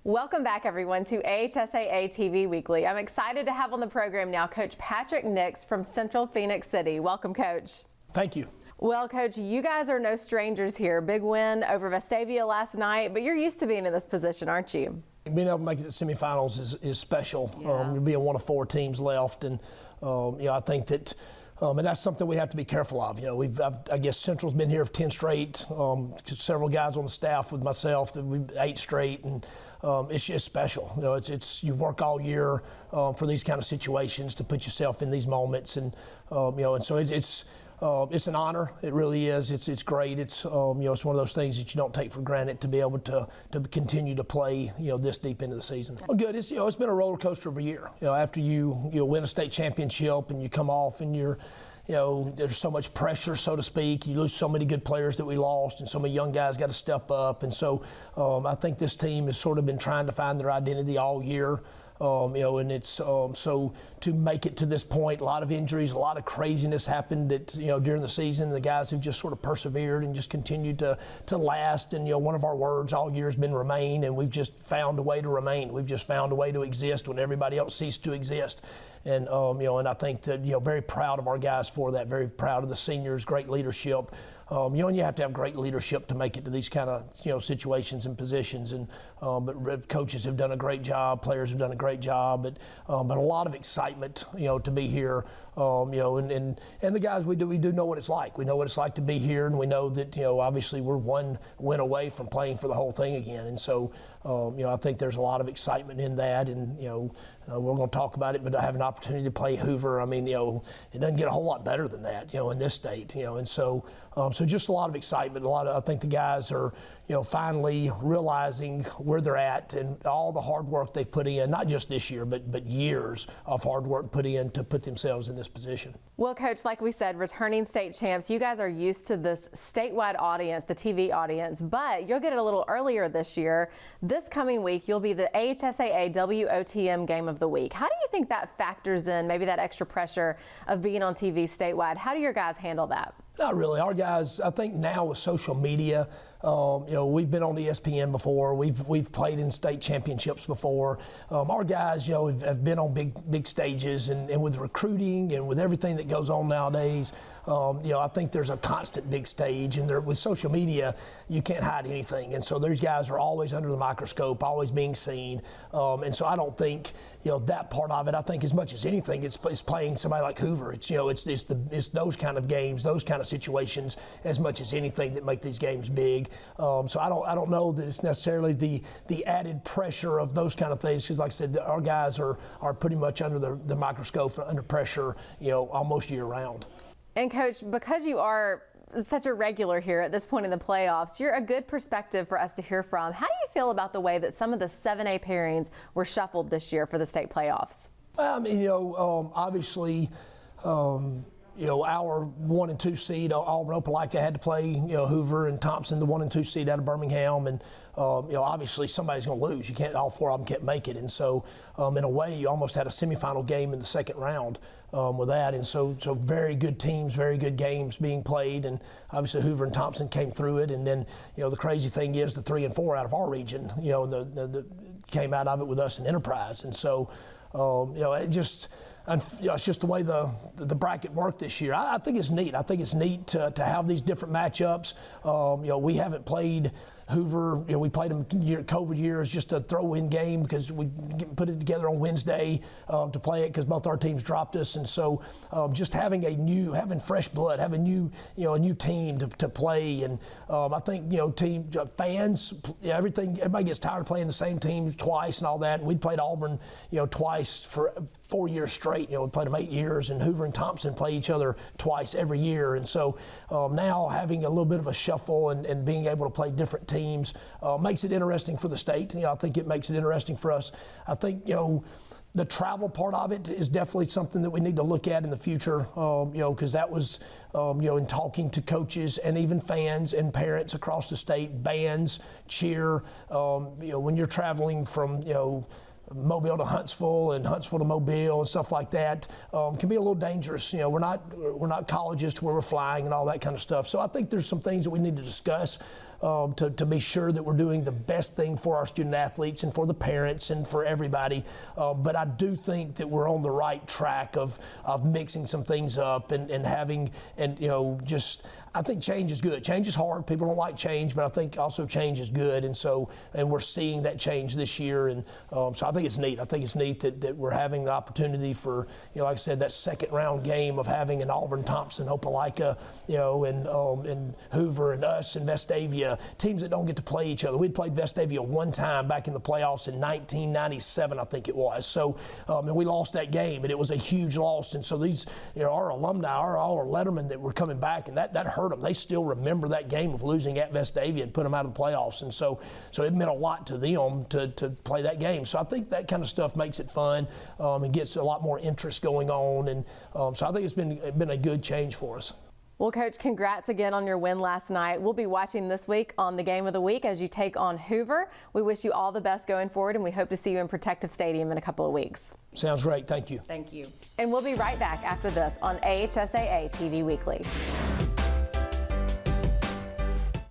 Welcome back, everyone, to AHSAA TV Weekly. I'm excited to have on the program now Coach Patrick Nix from Central-Phenix City. Welcome, Coach. Thank you. Well, Coach, you guys are no strangers here. Big win over Vestavia last night, but you're used to being in this position, aren't you? Being able to make it to semifinals is special. Yeah. You're being one of 4 teams left, and I think that. And that's something we have to be careful of. I guess Central's been here for 10 straight. Several guys on the staff with myself, we've 8 straight, and it's just special. It's you work all year for these kind of situations to put yourself in these moments, and and so it's an honor. It really is. It's great. It's it's one of those things that you don't take for granted to be able to continue to play this deep into the season. Well, good. It's been a roller coaster of a year. After you win a state championship and you come off and you're there's so much pressure, so to speak. You lose so many good players that we lost, and so many young guys got to step up. And so I think this team has sort of been trying to find their identity all year. And it's so to make it to this point, a lot of injuries, a lot of craziness happened that during the season. The guys have just sort of persevered and just continued to last. And one of our words all year has been remain, and we've just found a way to remain. We've just found a way to exist when everybody else ceased to exist. And and I think that very proud of our guys for that. Very proud of the seniors. Great leadership. And you have to have great leadership to make it to these kind of situations and positions. And but coaches have done a great job. Players have done a great job. But a lot of excitement to be here. And the guys we do know what it's like. We know what it's like to be here, and we know that obviously we're one win away from playing for the whole thing again. And so I think there's a lot of excitement in that. And we're going to talk about it, but I have an opportunity to play Hoover. I mean, it doesn't get a whole lot better than that, in this state, and so just a lot of excitement. I think the guys are, finally realizing where they're at and all the hard work they've put in, not just this year, but years of hard work put in to put themselves in this position. Well, Coach, like we said, returning state champs, you guys are used to this statewide audience, the TV audience, but you'll get it a little earlier this year. This coming week, you'll be the AHSAA WOTM Game of the Week. How do you think that factors in maybe that extra pressure of being on TV statewide? How do your guys handle that? Not really. Our guys, I think now with social media, we've been on ESPN before. We've played in state championships before. Our guys, have been on big stages, and with recruiting and with everything that goes on nowadays, I think there's a constant big stage. And with social media, you can't hide anything. And so those guys are always under the microscope, always being seen. And so I don't think that part of it. I think as much as anything, it's playing somebody like Hoover. It's it's those kind of games, those kind of situations as much as anything that make these games big. So I don't know that it's necessarily the added pressure of those kind of things, because like I said, our guys are pretty much under the microscope, under pressure, almost year round. And Coach, because you are such a regular here at this point in the playoffs, you're a good perspective for us to hear from. How do you feel about the way that some of the 7A pairings were shuffled this year for the state playoffs? I mean, obviously, our 1 and 2 seed, Auburn Opelika had to play, Hoover and Thompson, the 1 and 2 seed out of Birmingham, and obviously somebody's going to lose. You can't, all 4 of them can't make it, and so in a way, you almost had a semifinal game in the second round with that, and so very good teams, very good games being played, and obviously Hoover and Thompson came through it, and then the crazy thing is the 3 and 4 out of our region, the came out of it with us in Enterprise, and so it's just the way the bracket worked this year. I think it's neat. I think it's neat to have these different matchups. We haven't played Hoover. We played them COVID years, just a throw-in game because we put it together on Wednesday to play it because both our teams dropped us, and so just having fresh blood, having a new team to play, and I think fans, everybody gets tired of playing the same teams twice and all that. And we played Auburn, twice for 4 years straight. We played them 8 years, and Hoover and Thompson play each other twice every year. And so now having a little bit of a shuffle and being able to play different teams makes it interesting for the state. I think it makes it interesting for us. I think, the travel part of it is definitely something that we need to look at in the future, because that was, in talking to coaches and even fans and parents across the state, bands, cheer, when you're traveling from, Mobile to Huntsville and Huntsville to Mobile and stuff like that can be a little dangerous. We're not colleges to where we're flying and all that kind of stuff. So I think there's some things that we need to discuss to be sure that we're doing the best thing for our student athletes and for the parents and for everybody. But I do think that we're on the right track of mixing some things up and having, and just, I think change is good. Change is hard. People don't like change, but I think also change is good. And we're seeing that change this year. And so I think it's neat. I think it's neat that we're having the opportunity for, like I said, that second round game of having an Auburn, Thompson, Opelika, and Hoover and us and Vestavia, teams that don't get to play each other. We'd played Vestavia one time back in the playoffs in 1997, I think it was. So, and we lost that game, and it was a huge loss. And so these, our alumni, our lettermen that were coming back, and that hurt them. They still remember that game of losing at Vestavia and put them out of the playoffs. And so it meant a lot to them to play that game. So I think that kind of stuff makes it fun and gets a lot more interest going on. And so I think it's been a good change for us. Well, Coach, congrats again on your win last night. We'll be watching this week on the Game of the Week as you take on Hoover. We wish you all the best going forward, and we hope to see you in Protective Stadium in a couple of weeks. Sounds great. Thank you. Thank you. And we'll be right back after this on AHSAA TV Weekly.